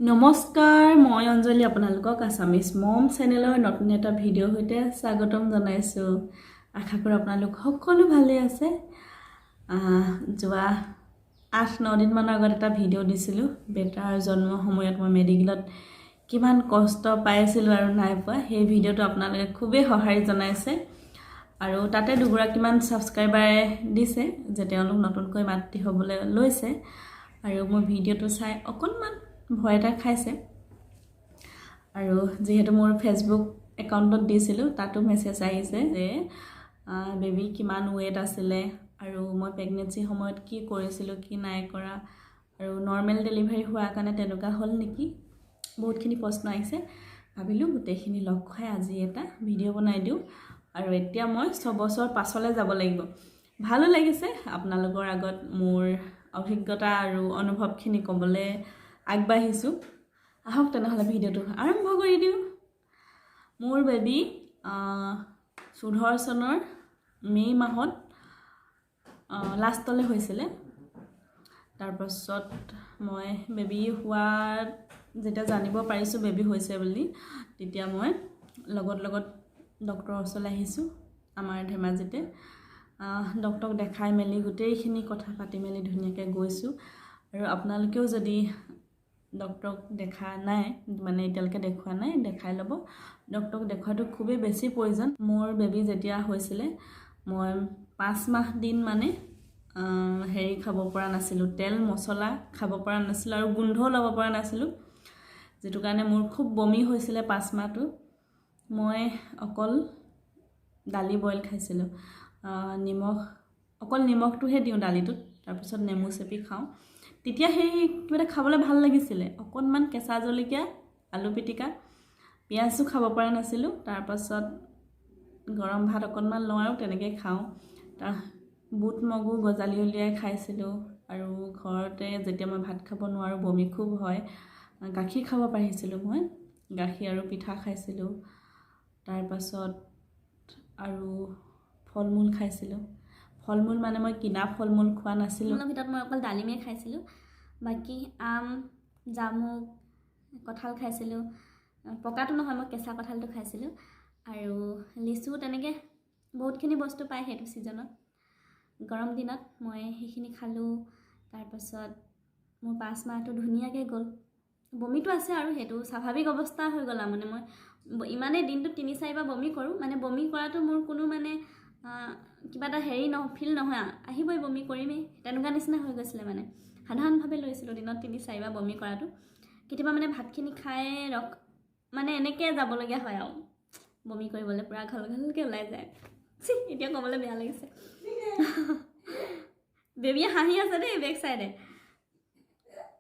নমস্কাৰ মই অঞ্জলি আপোনালোকক আছামিজ মম চেনেলৰ নতুন এটা ভিডিঅ' হৈতে স্বাগতম জনাইছো আশা কৰো আপোনালোক সকলো ভালে আছে যোৱা 8-9 দিন মান আগত এটা ভিডিঅ' দিছিলো বেটাৰ জন্ম সময়ত মই মেডিকেলত কিমান কষ্ট পাইছিলো আৰু নাই পোৱা সেই ভিডিঅ'টো আপোনালোকে খুবেই সহায় জনাইছে আৰু তাতে দুগুৰা কিমান সাবস্ক্ৰাইবাৰে দিছে যে তেওঁলোক নতুনকৈ মাতৃ হ'বলৈ লৈছে আৰু মই ভিডিঅ'টো চাই অকনমান ভয় এটা খাইছে আৰু যেহেতু মোৰ ফেসবুক একাউণ্টত দিছিলো তাতো মেছেজ আহিছে যে বেবি কিমান ওয়েট আছিল আৰু মই প্ৰেগনেন্সি সময়ত কি কৰিছিলো কি নাই কৰা আৰু নৰ্মেল ডেলিভাৰী হোৱা কাৰণে তেনেকুৱা হল নেকি বহুতখিনি প্ৰশ্ন আহিছে ভাবিলো গোটেইখিনি লগ খাই আজি এটা ভিডিঅ' বনাই দিও আৰু এতিয়া মই 6 বছৰ পাছলৈ যাব লাগিব ভালো লাগিছে আপোনালোকৰ আগত মোৰ অভিজ্ঞতা আৰু অনুভৱখিনি ক'বলৈ আগবাঢ়িছো আহক তেনেহলে ভিডিঅ'টো আৰম্ভ কৰি দিও মোৰ বেবি 14 চনৰ মে মাহত লাষ্টলৈ হৈছিল তাৰ পাছত মই বেবি হোৱা যেটা জানিব পাৰিছো বেবি হৈছে বুলি তেতিয়া মই লগত ডক্টৰৰ ওচৰলৈ আহিছো আমাৰ ধেমাজিতে ডক্টৰক দেখাই মেলি গোটেইখিনি কথা পাতি মেলি ধুনীয়াকৈ গৈছো আৰু আপোনালোকেও যদি ডক্টৰক দেখা নাই মানে এতিয়ালকে দেখুৱা নাই দেখাই লব ডক্টৰক দেখাটো খুবেই বেছি প্ৰয়োজন মোৰ বেবি যেতিয়া হৈছিল মই 5 মাহ দিন মানে হেৰি খাব পৰা নাছিলো তেল মছলা খাব পৰা নাছিলো আৰু গোন্ধ লব পৰা নাছিলো যেটো কাৰণে মোৰ খুব বমি হৈছিল 5 মাহটো মই অকল দালি বইল খাইছিলো নিমখ অকল নিমখটোহে দিও দালিটোত তাৰ পিছত নেমু চেপি খাও তেতিয়া সেই কিবা খাবলৈ ভাল লাগিছিল অকনমান কেঁচা জলকীয়া আলু পিটিকা পিয়াজও খাব পৰা নাছিলো তাৰ পাছত গৰম ভাত অকনমান লওঁ আৰু তেনেকৈ খাও তাৰ বুট মগু গজালি উলিয়াই খাইছিলো আৰু ঘৰতে যেতিয়া মই ভাত খাব নোৱাৰো বমি খুব হয় গাখীৰ খাব পাৰিছিলো মই গাখীৰ আৰু পিঠা খাইছিলো তাৰ পাছত আৰু ফলমূল খাইছিলো ফলমূল মানে মই কিনা ফলমূল খোৱা নাছিলো ভিতৰত মই অকল ডালিমে খাইছিলো বাকি আম জামুক কঁঠাল খাইছিলো পকাটো নহয় মই কেঁচা কঁঠালটো খাইছিলো আৰু লিচু তেনেকে বহুতখিনি বস্তু পায় হেতু সিজনত গৰম দিনত মই সেইখিনি খালো তাৰ পাছত মোৰ 5 মাহটো ধুনীয়াকৈ গ'ল বমিটো আছে আৰু হেতু স্বাভাৱিক অৱস্থা হৈ গলা মানে মই ইমানে দিনটো 3-4 বাৰ বমি কৰো মানে বমি কৰাটো মোৰ কোনো মানে কিবা এটা হেৰি ফিল নহয় আহিবই বমি কৰিমে তেনেকুৱা নিচিনা হৈ গৈছিল মানে সাধাৰণভাৱে লৈছিলো দিনত 3-4 বাৰ বমি কৰাটো কেতিয়াবা মানে ভাতখিনি খাই মানে এনেকৈ যাবলগীয়া হয় আৰু বমি কৰিবলৈ পুৰা ঘলঘলকৈ ওলাই যায় এতিয়া ক'বলৈ বেয়া লাগিছে বেবিয়ে হাঁহি আছে দেই বেক সাইডে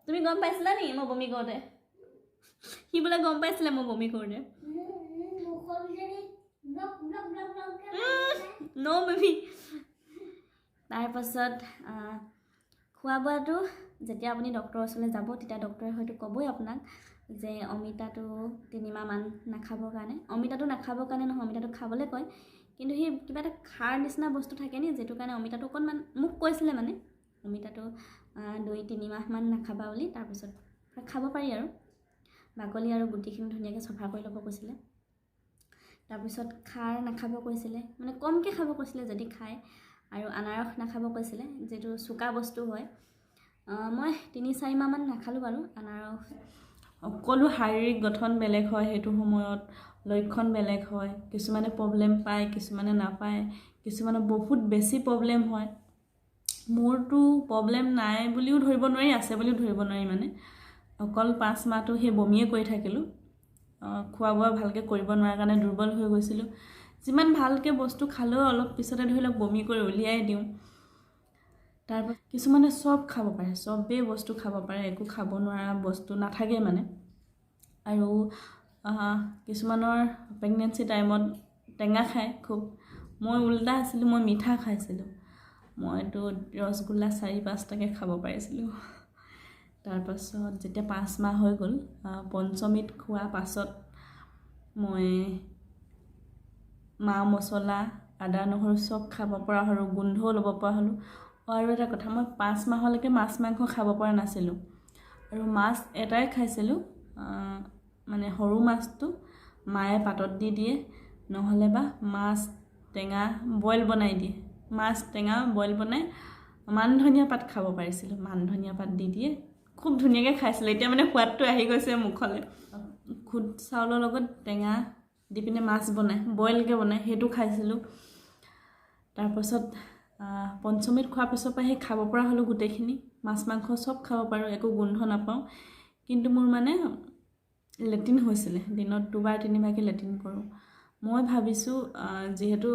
তুমি গম পাইছিলা নি মই বমি কৰোতে সি বোলে গম পাইছিলে মই বমি কৰোতে নো বেবি তাৰ পাছত খোৱা বোৱাটো যেতিয়া আপুনি ডক্টৰৰ ওচৰলৈ যাব তেতিয়া ডক্টৰে হয়তো ক'বই আপোনাক যে অমিতাটো 3 মাহ মান নাখাবৰ কাৰণে অমিতাটো নাখাবৰ কাৰণে নহয় অমিতাটো খাবলৈ কয় কিন্তু সেই কিবা এটা খাৰ নিচিনা বস্তু থাকে নি যেটো কাৰণে অমিতাটো অকনমান মোক কৈছিলে মানে অমিতাটো 2-3 মাহ মান নাখাবা বুলি তাৰ পাছত খাব পাৰি আৰু বাকলি আৰু গুটিখিনি ধুনীয়াকৈ সফা কৰি ল'ব কৈছিলে তাৰ পিছত খাৰ নাখাব কৈছিলে মানে কমকৈ খাব কৈছিলে যদি খায় আৰু আনাৰস নাখাব কৈছিলে যেটো সুকা বস্তু হয় মই 3-4 মাহ মান নাখালো বাৰু আনাৰস সকলো শাৰীৰিক গঠন বেলেগ হয় হেতু সময়ত লক্ষণ বেলেগ হয় কিছুমানে প্ৰবলেম পায় কিছুমানে নাপায় কিছুমানে বহুত বেছি প্ৰবলেম হয় মোৰটো প্ৰবলেম নাই বুলিও ধৰিব নোৱাৰি আছে বুলিও ধৰিব নোৱাৰি মানে অকল 5 মাহটো হে বমিয়ে কৰি থাকিলো খোৱা বোৱা ভালকে কৰিব নোৱাৰাৰ কাৰণে দুৰ্বল হৈ গৈছিলো যিমান ভালকে বস্তু খালেও অলপ পিছতে ধৰিলক বমি কৰি উলিয়াই দিও তাৰপৰ কিছুমানে সব খাব পাৰে সবে বস্তু খাব পাৰে একো খাব নোৱাৰা বস্তু নাথাকে মানে আৰু কিছুমানৰ প্ৰেগনেন্সি টাইমত টেঙা খায় খুব মই উল্টা আছিলো মই মিঠা খাইছিলো মইতো ৰসগোল্লা 4-5টাকে খাব পাৰিছিলো তাৰ পাছত যেতিয়া 5 মাহ হৈ গ'ল পঞ্চমীত খোৱা পাছত মই মা মছলা আদা নহৰু সব খাব পৰা হলো গোন্ধ ল'ব পৰা হলো আৰু এটা কথা মই 5 মাহলৈকে মাছ মাংস খাব পৰা নাছিলো আৰু মাছ এটাই খাইছিলোঁ, মানে সৰু মাছটো মায়ে পাতত দি দিয়ে, নহ'লে বা মাছ টেঙা বইল বনাই দিয়ে। মাছ টেঙা বইল বনাই মান ধনিয়া পাত খাব পাৰিছিলোঁ, মান ধনিয়া পাত দি দিয়ে, খুব ধুনীয়াকৈ খাইছিলোঁ। এতিয়া মানে সোৱাদটো আহি গৈছে মুখলৈ। খুদ চাউলৰ লগত টেঙা দি পিনে মাছ বনাই বইলকৈ বনাই সেইটো খাইছিলোঁ। তাৰপাছত পঞ্চমীত খোৱাৰ পিছৰ পৰা সেই খাব পৰা হ'লোঁ গোটেইখিনি, মাছ মাংস চব খাব পাৰোঁ, একো গোন্ধ নাপাওঁ। কিন্তু মোৰ মানে লেট্ৰিন হৈছিলে, দিনত 2বাৰ 3বাৰকৈ লেট্ৰিন কৰোঁ। মই ভাবিছোঁ যিহেতু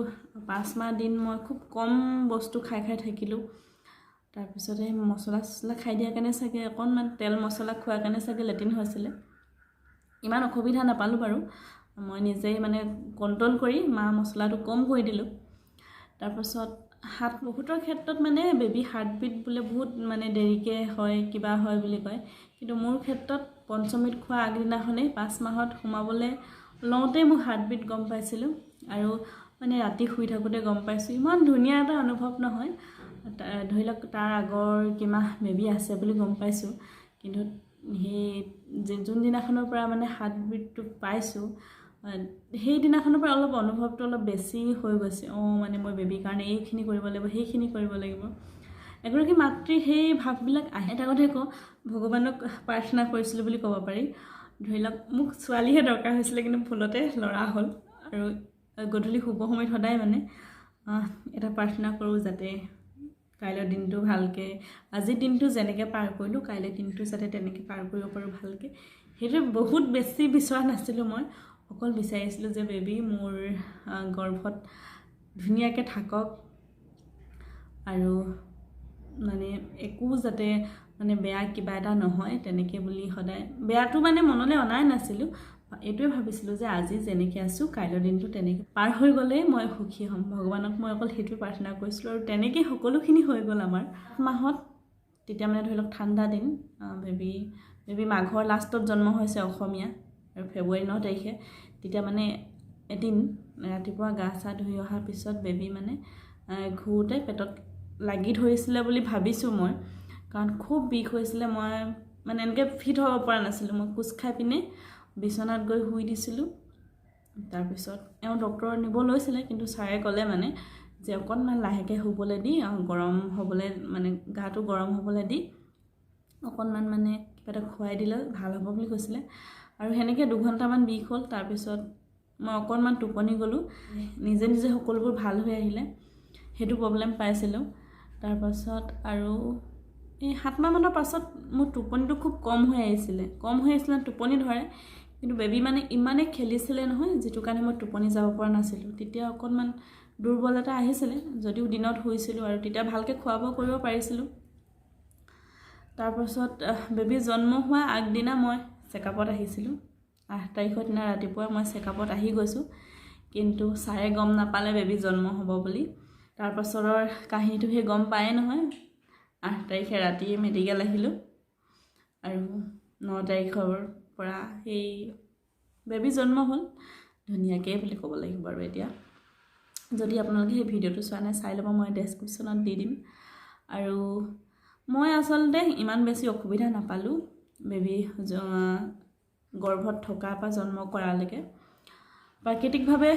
5 মাহ দিন মই খুব কম বস্তু খাই থাকিলোঁ, তাৰপিছতে মছলা চছলা খাই দিয়াৰ কাৰণে চাগে, অকণমান তেল মছলা খোৱাৰ কাৰণে চাগে লেট্ৰিন হৈছিলে। ইমান অসুবিধা নাপালোঁ বাৰু, মই নিজেই মানে কণ্ট্ৰল কৰি মা মছলাটো কম কৰি দিলোঁ। তাৰপাছত বহুতৰ ক্ষেত্ৰত মানে বেবী হাৰ্টবিট বোলে বহুত মানে দেৰিকৈ হয়, কিবা হয় বুলি কয়। কিন্তু মোৰ ক্ষেত্ৰত পঞ্চমীত খোৱা আগদিনাখনেই 5 মাহত সোমাবলৈ লওঁতেই মোৰ হাৰ্টবিট গম পাইছিলোঁ। আৰু মানে ৰাতি শুই থাকোঁতে গম পাইছোঁ। ইমান ধুনীয়া এটা অনুভৱ নহয়, ধৰি লওক তাৰ আগৰ কিমাহ বেবী আছে বুলি গম পাইছোঁ। কিন্তু সেই যোনদিনাখনৰ পৰা মানে হাৰ্টবিটটো পাইছোঁ, সেইদিনাখনৰ পৰা অলপ অনুভৱটো অলপ বেছি হৈ গৈছে। মানে মই বেবীৰ কাৰণে এইখিনি কৰিব লাগিব, সেইখিনি কৰিব লাগিব। এগৰাকী মাতৃৰ সেই ভাৱবিলাক আহে। এটা কথাই কওঁ, ভগৱানক প্ৰাৰ্থনা কৰিছিলোঁ বুলি ক'ব পাৰি। ধৰি লওক মোক ছোৱালীহে দৰকাৰ হৈছিলে, কিন্তু ভুলতে ল'ৰা হ'ল। আৰু গধূলি শুব সময়ত সদায় মানে এটা প্ৰাৰ্থনা কৰোঁ, যাতে কাইলৈৰ দিনটো ভালকৈ, আজিৰ দিনটো যেনেকৈ পাৰ কৰিলোঁ কাইলৈ দিনটো যাতে তেনেকৈ পাৰ কৰিব পাৰোঁ ভালকৈ। সেইটো বহুত বেছি বিচৰা নাছিলোঁ মই, অকল বিচাৰিছিলোঁ যে বেবী মোৰ গৰ্ভত ধুনীয়াকৈ থাকক, আৰু মানে একো যাতে মানে বেয়া কিবা এটা নহয় তেনেকৈ বুলি সদায় বেয়াটো মানে মনলৈ অনাই নাছিলোঁ। এইটোৱে ভাবিছিলোঁ যে আজি যেনেকৈ আছোঁ কাইলৈৰ দিনটো তেনেকৈ পাৰ হৈ গ'লেই মই সুখী হ'ম। ভগৱানক মই অকল সেইটোৱে প্ৰাৰ্থনা কৰিছিলোঁ, আৰু তেনেকৈ সকলোখিনি হৈ গ'ল আমাৰ। 7 মাহত তেতিয়া মানে ধৰি লওক ঠাণ্ডা দিন, বেবী মাঘৰ লাষ্টত জন্ম হৈছে অসমীয়া, আৰু ফেব্ৰুৱাৰী 9 তাৰিখে। তেতিয়া মানে এদিন ৰাতিপুৱা গা চা ধুই অহাৰ পিছত বেবী মানে ঘূৰোঁতে পেটত লাগি ধৰিছিলে বুলি ভাবিছোঁ মই, কাৰণ খুব বিষ হৈছিলে। মই মানে এনেকৈ ফিট হ'ব পৰা নাছিলোঁ। মই কোচ খাই পিনে বিচনাত গৈ শুই দিছিলোঁ। তাৰপিছত ডক্টৰ নিব লৈছিলে, কিন্তু ছাৰে ক'লে মানে যে অকণমান লাহেকৈ শুবলৈ দি, গৰম হ'বলৈ মানে গাটো গৰম হ'বলৈ দি অকণমান মানে কিবা এটা খুৱাই দিলে ভাল হ'ব বুলি কৈছিলে। আৰু সেনেকৈ 2 ঘণ্টামান বিষ হ'ল। তাৰপিছত মই অকণমান টোপনি গ'লোঁ, নিজে নিজে সকলোবোৰ ভাল হৈ আহিলে। সেইটো প্ৰব্লেম পাইছিলোঁ। তাৰপাছত আৰু এই 7 মাহমানৰ পাছত মোৰ টোপনিটো খুব কম হৈ আহিছিলে, টোপনি ধৰে। কিন্তু বেবী মানে ইমানেই খেলিছিলে নহয়, যিটো কাৰণে মই টোপনি যাব পৰা নাছিলোঁ। তেতিয়া অকণমান দুৰ্বলতা আহিছিলে, যদিও দিনত শুইছিলোঁ আৰু তেতিয়া ভালকৈ খোৱা বোৱা কৰিব পাৰিছিলোঁ। তাৰপাছত বেবী জন্ম হোৱা আগদিনা মই চেকআপত আহিছিলোঁ। 8 তাৰিখৰ দিনা ৰাতিপুৱা মই চেকআপত আহি গৈছোঁ, কিন্তু ছাৰে গম নাপালে বেবী জন্ম হ'ব বুলি। তাৰপাছৰৰ কাহিনীটো সেই গম পায়েই নহয়। 8 তাৰিখে ৰাতি মেডিকেল আহিলোঁ, আৰু 9 তাৰিখৰ পৰা সেই বেবী জন্ম হ'ল ধুনীয়াকৈ বুলি ক'ব লাগিব। আৰু এতিয়া যদি আপোনালোকে সেই ভিডিঅ'টো চোৱা নাই, চাই ল'ব, মই ডেছক্ৰিপশ্যনত দি দিম। আৰু মই আচলতে ইমান বেছি অসুবিধা নাপালোঁ বেবী গৰ্ভত থকাৰ পৰা জন্ম কৰালৈকে। প্ৰাকৃতিকভাৱে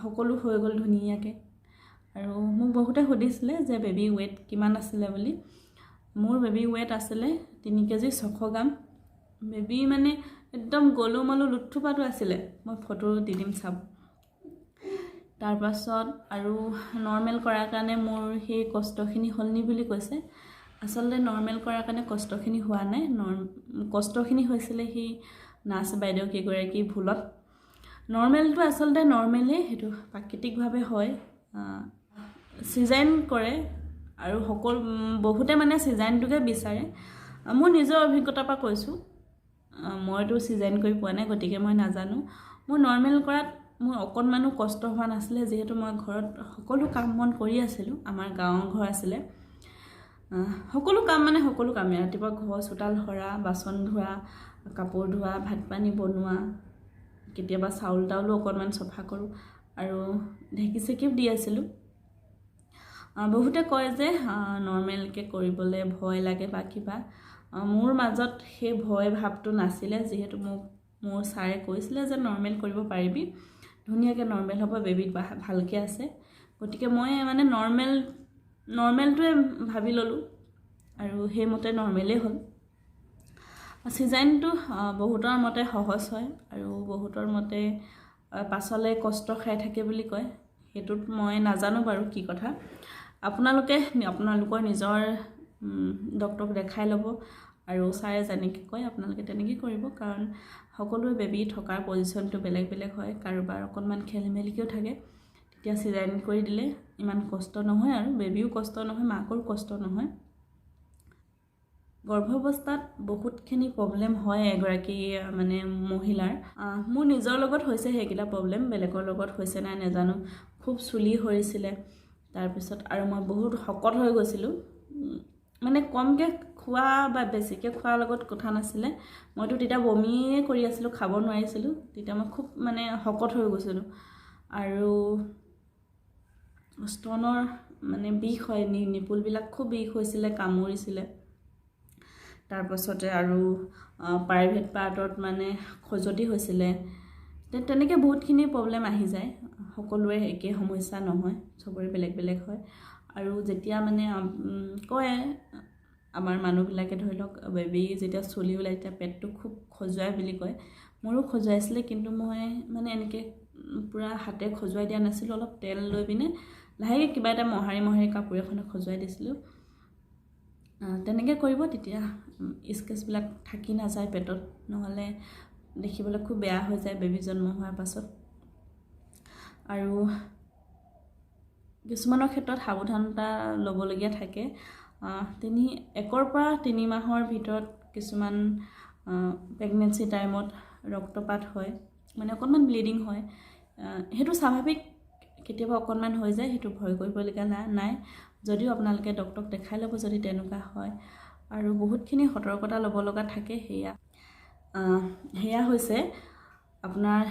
সকলো হৈ গ'ল ধুনীয়াকৈ। আৰু মোক বহুতে সুধিছিলে যে বেবী ৱেইট কিমান আছিলে বুলি। মোৰ বেবী ৱেইট আছিলে 3 কেজি 600 গ্ৰাম। বেবী মানে একদম গলু মলু লুথুপাটো আছিলে, মই ফটো দি দিম চাব। তাৰপাছত আৰু নৰ্মেল কৰাৰ কাৰণে মোৰ সেই কষ্টখিনি হ'লনি বুলি কৈছে। আচলতে নৰ্মেল কৰাৰ কাৰণে কষ্টখিনি হোৱা নাই, কষ্টখিনি হৈছিলে সেই নাৰ্ছ বাইদেউ কেইগৰাকীৰ ভুলত। নৰ্মেলটো আচলতে নৰ্মেলেই, সেইটো প্ৰাকৃতিকভাৱে হয়। চিজাইন কৰে, আৰু বহুতে মানে চিজাইনটোকে বিচাৰে। মোৰ নিজৰ অভিজ্ঞতাৰ পৰা কৈছোঁ, মইতো চিজাইন কৰি পোৱা নাই, গতিকে মই নাজানো। মোৰ নৰ্মেল কৰাত মোৰ অকণমানো কষ্ট হোৱা নাছিলে, যিহেতু মই ঘৰত সকলো কাম বন কৰি আছিলোঁ। আমাৰ গাঁৱৰ ঘৰ আছিলে, সকলো কামেই ৰাতিপুৱা ঘৰ চোতাল সৰা, বাচন ধোৱা, কাপোৰ ধোৱা, ভাত পানী বনোৱা, কেতিয়াবা চাউল তাউলো অকণমান চফা কৰোঁ, আৰু ঢেঁকী চেকিও দি আছিলোঁ। বহুতে কয় যে নৰ্মেলকৈ কৰিবলৈ ভয় লাগে বা কিবা, মোৰ মাজত সেই ভয় ভাৱটো নাছিলে, যিহেতু মোৰ ছাৰে কৈছিলে যে নৰ্মেল কৰিব পাৰিবি, ধুনীয়াকৈ নৰ্মেল হ'ব, বেবী ভালকৈ আছে। গতিকে মই মানে নৰ্মেলটোৱে ভাবি ল'লোঁ আৰু সেইমতে নৰ্মেলেই হ'ল। চিজাৰিনটো বহুতৰ মতে সহজ হয় আৰু বহুতৰ মতে পাছলৈ কষ্ট খাই থাকে বুলি কয়। সেইটোত মই নাজানো বাৰু কি কথা। আপোনালোকৰ নিজৰ ডক্টৰক দেখাই ল'ব আৰু ছাৰে যেনেকৈ কয় আপোনালোকে তেনেকৈ কৰিব, কাৰণ সকলোৱে বেবী থকাৰ পজিশ্যনটো বেলেগ বেলেগ হয়, কাৰোবাৰ অকণমান খেলি মেলিকৈও থাকে। তেতিয়া চিজাৰিন কৰি দিলে ইমান কষ্ট নহয় আৰু বেবীও কষ্ট নহয়, মাকৰো কষ্ট নহয়। গৰ্ভাৱস্থাত বহুতখিনি প্ৰব্লেম হয় এগৰাকী মানে মহিলাৰ। মোৰ নিজৰ লগত হৈছে সেইকেইটা প্ৰব্লেম, বেলেগৰ লগত হৈছে নাই নাজানো। খুব চুলি সৰিছিলে, তাৰপিছত আৰু মই বহুত শকত হৈ গৈছিলোঁ। মানে কমকৈ খোৱা বা বেছিকৈ খোৱাৰ লগত কথা নাছিলে, মইতো তেতিয়া বমিয়ে কৰি আছিলোঁ, খাব নোৱাৰিছিলোঁ। তেতিয়া মই খুব মানে শকত হৈ গৈছিলোঁ আৰু স্তনৰ মানে বিষ হয়, নিপুলবিলাক খুব বিষ হৈছিলে, কামুৰিছিলে। তাৰপাছতে আৰু প্ৰাইভেট পাৰ্টত মানে খজুৱতি হৈছিলে। তেনেকৈ বহুতখিনি প্ৰব্লেম আহি যায়। সকলোৰে একে সমস্যা নহয়, চবৰে বেলেগ বেলেগ হয়। আৰু যেতিয়া মানে কয় আমাৰ মানুহবিলাকে, ধৰি লওক বেবী যেতিয়া চুলি ওলাই তেতিয়া পেটটো খুব খজুৱাই বুলি কয়। মোৰো খজুৱাইছিলে, কিন্তু মই মানে এনেকৈ পূৰা হাতে খজুৱাই দিয়া নাছিলোঁ, অলপ তেল লৈ পিনে লাহেকৈ কিবা এটা মোহাৰি কাপোৰ এখনে খজুৱাই দিছিলোঁ। তেনেকৈ কৰিব, তেতিয়া স্কেচবিলাক থাকি নাযায় পেটত, নহ'লে দেখিবলৈ খুব বেয়া হৈ যায় বেবী জন্ম হোৱাৰ পাছত। আৰু কিছুমানৰ ক্ষেত্ৰত সাৱধানতা ল'বলগীয়া থাকে। 1 পৰা 3 মাহৰ ভিতৰত কিছুমান প্ৰেগনেঞ্চি টাইমত ৰক্তপাত হয়, মানে অকণমান ব্লিডিং হয়। সেইটো স্বাভাৱিক, কেতিয়াবা অকণমান হৈ যায়, সেইটো ভয় কৰিবলগীয়া নাই। যদিও আপোনালোকে ডক্টৰক দেখাই ল'ব যদি তেনেকুৱা হয়। আৰু বহুতখিনি সতৰ্কতা ল'ব লগা থাকে। সেয়া হৈছে আপোনাৰ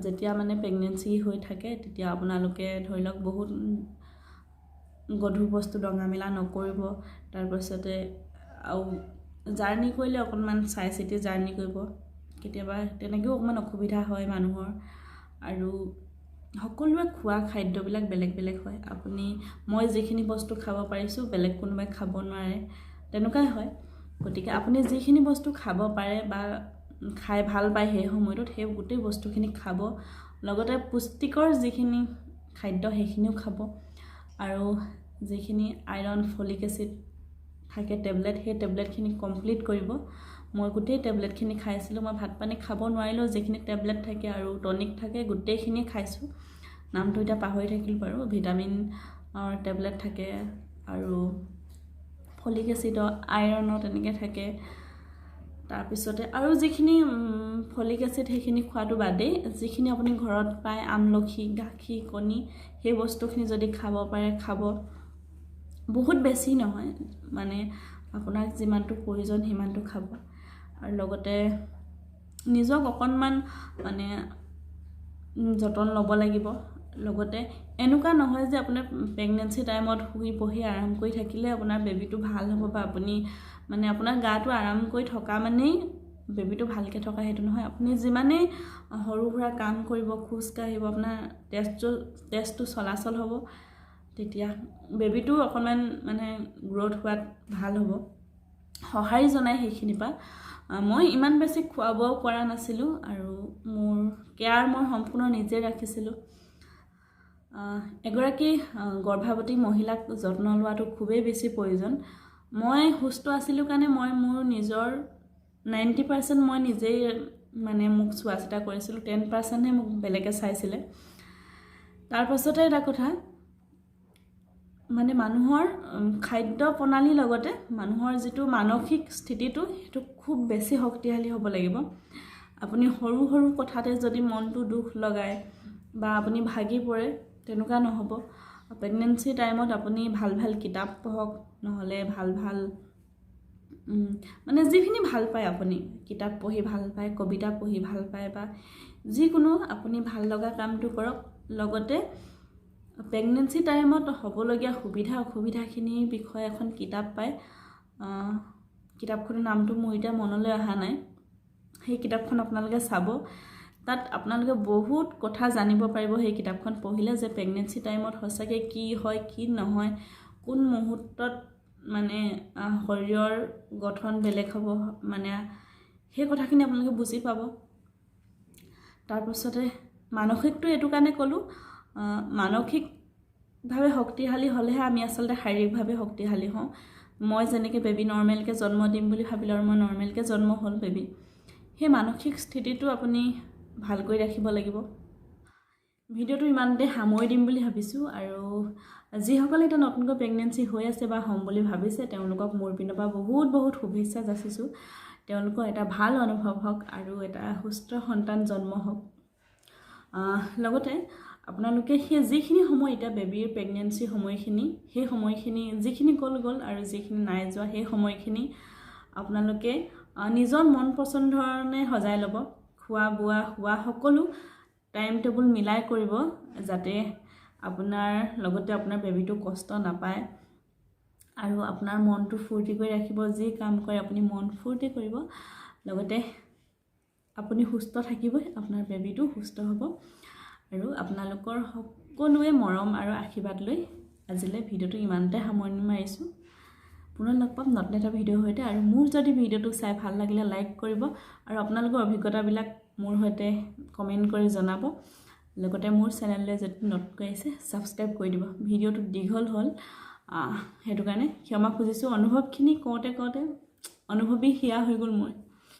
যেতিয়া মানে প্ৰেগনেঞ্চি হৈ থাকে, তেতিয়া আপোনালোকে ধৰি লওক বহুত গধুৰ বস্তু দঙা মেলা নকৰিব। তাৰপাছতে আৰু জাৰ্ণি কৰিলে অকণমান চাই চিতি জাৰ্ণি কৰিব। কেতিয়াবা তেনেকৈও অকণমান অসুবিধা হয় মানুহৰ। আৰু সকলোৱে খোৱা খাদ্যবিলাক বেলেগ বেলেগ হয়। মই যিখিনি বস্তু খাব পাৰিছোঁ, বেলেগ কোনোবাই খাব নোৱাৰে, তেনেকুৱাই হয়। গতিকে আপুনি যিখিনি বস্তু খাব পাৰে বা খাই ভাল পায় সেই সময়টোত সেই গোটেই বস্তুখিনি খাব। লগতে পুষ্টিকৰ যিখিনি খাদ্য সেইখিনিও খাব। আৰু যিখিনি আইৰণ, ফলিক এচিড থাকে টেবলেট, সেই টেবলেটখিনি কমপ্লিট কৰিব। মই গোটেই টেবলেটখিনি খাইছিলোঁ। মই ভাত পানী খাব নোৱাৰিলেও যিখিনি টেবলেট থাকে আৰু টনিক থাকে গোটেইখিনিয়ে খাইছোঁ। নামটো এতিয়া পাহৰি থাকিলোঁ বাৰু। ভিটামিনৰ টেবলেট থাকে আৰু ফলিক এচিডৰ, আইৰণৰ তেনেকৈ থাকে। তাৰপিছতে আৰু যিখিনি ফলিক এচিড সেইখিনি খোৱাটো বাদেই, যিখিনি আপুনি ঘৰত পায় আমলখি, গাখীৰ, কণী, সেই বস্তুখিনি যদি খাব পাৰে খাব। বহুত বেছি নহয়, মানে আপোনাক যিমানটো প্ৰয়োজন সিমানটো খাব। আৰু লগতে নিজক অকণমান মানে যতন ল'ব লাগিব। লগতে এনেকুৱা নহয় যে আপোনাৰ প্ৰেগনেঞ্চি টাইমত শুই বহি আৰাম কৰি থাকিলে আপোনাৰ বেবীটো ভাল হ'ব, বা আপুনি মানে আপোনাৰ গাটো আৰাম কৰি থকা মানেই বেবীটো ভালকৈ থকা সেইটো নহয়। আপুনি যিমানেই সৰু সুৰা কাম কৰিব, খোজ কাঢ়িব, আপোনাৰ তেজটো চলাচল হ'ব, তেতিয়া বেবীটো অকণমান মানে গ্ৰ'থ হোৱাত ভাল হ'ব, সঁহাৰি জনাই সেইখিনিৰ পৰা। মই ইমান বেছি খোৱা বোৱাও কৰা নাছিলোঁ আৰু মোৰ কেয়াৰ মই সম্পূৰ্ণ নিজে ৰাখিছিলোঁ। এগৰাকী গৰ্ভৱতী মহিলাক যত্ন লোৱাটো খুবেই বেছি প্ৰয়োজন। মই সুস্থ আছিলোঁ কাৰণে মই মোৰ নিজৰ 90% মই নিজেই মানে মোক চোৱা চিতা কৰিছিলোঁ, 10%হে মোক বেলেগে চাইছিলে। তাৰপাছতে এটা কথা, মানে মানুহৰ খাদ্য প্ৰণালীৰ লগতে মানুহৰ যিটো মানসিক স্থিতিটো সেইটো খুব বেছি শক্তিশালী হ'ব লাগিব। আপুনি সৰু সৰু কথাতে যদি মনটো দুখ লগায় বা আপুনি ভাগি পৰে, তেনেকুৱা নহ'ব। প্ৰেগনেঞ্চি টাইমত আপুনি ভাল ভাল কিতাপ পঢ়ক, নহ'লে ভাল মানে যিখিনি ভাল পায়, আপুনি কিতাপ পঢ়ি ভাল পায়, কবিতা পঢ়ি ভাল পায়, বা যিকোনো আপুনি ভাল লগা কামটো কৰক। লগতে প্ৰেগনেঞ্চি টাইমত হ'বলগীয়া সুবিধা অসুবিধাখিনিৰ বিষয়ে এখন কিতাপ পায়, কিতাপখনৰ নামটো মোৰ এতিয়া মনলৈ অহা নাই সেই কিতাপখন আপোনালোকে চাব তাত আপোনালোকে বহুত কথা জানিব পাৰিব সেই কিতাপখন পঢ়িলে যে প্ৰেগনেন্সি টাইমত সঁচাকৈ কি হয় কি নহয় কোন মুহূৰ্তত মানে শৰীৰৰ গঠন বেলেগ হ'ব মানে সেই কথাখিনি আপোনালোকে বুজি পাব তাৰপিছতে মানসিকটো এইটো কাৰণে ক'লোঁ মানসিকভাৱে শক্তিশালী হ'লেহে আমি আচলতে শাৰীৰিকভাৱে শক্তিশালী হওঁ মই যেনেকৈ বেবী নৰ্মেলকৈ জন্ম দিম বুলি ভাবিলোঁ আৰু মই নৰ্মেলকৈ জন্ম হ'ল বেবী সেই মানসিক স্থিতিটো আপুনি ভালকৈ ৰাখিব লাগিব ভিডিঅ'টো ইমানতে সামৰি দিম বুলি ভাবিছোঁ আৰু যিসকলে এটা নতুনকৈ প্ৰেগনেন্সি হৈ আছে বা হ'ম বুলি ভাবিছে তেওঁলোকক মোৰ পিনৰ পৰা বহুত শুভেচ্ছা যাচিছোঁ তেওঁলোকৰ এটা ভাল অনুভৱ হওক আৰু এটা সুস্থ সন্তান জন্ম হওক লগতে আপোনালোকে সেই যিখিনি সময় এতিয়া বেবীৰ প্ৰেগনেন্সি সময়খিনি সেই সময়খিনি যিখিনি গ'ল আৰু যিখিনি নাই যোৱা সেই সময়খিনি আপোনালোকে নিজৰ মন পচন্দ ধৰণে সজাই ল'ব খোৱা বোৱা শুৱা সকলো টাইম টেবুল মিলাই কৰিব যাতে আপোনাৰ লগতে আপোনাৰ বেবীটো কষ্ট নাপায় আৰু আপোনাৰ মনটো ফূৰ্তি কৰি ৰাখিব যি কাম কৰে আপুনি মন ফূৰ্তি কৰিব লগতে আপুনি সুস্থ থাকিবই আপোনাৰ বেবীটো সুস্থ হ'ব আৰু আপোনালোকৰ সকলোৱে মৰম আৰু আশীৰ্বাদ লৈ আজিলৈ ভিডিঅ'টো ইমানতে সামৰণি মাৰিছোঁ পুনৰ লগ পাম নতুন এটা ভিডিঅ'ৰ সৈতে আৰু মোৰ যদি ভিডিঅ'টো চাই ভাল লাগিলে লাইক কৰিব আৰু আপোনালোকৰ অভিজ্ঞতাবিলাক মোৰ সৈতে কমেণ্ট কৰি জনাব লগতে মোৰ চেনেললৈ যদি নতুনকৈ আহিছে ছাবস্ক্ৰাইব কৰি দিব ভিডিঅ'টো দীঘল হ'ল সেইটো কাৰণে ক্ষমা খুজিছোঁ অনুভৱখিনি কওঁতে অনুভৱী হিয়া হৈ গ'ল মই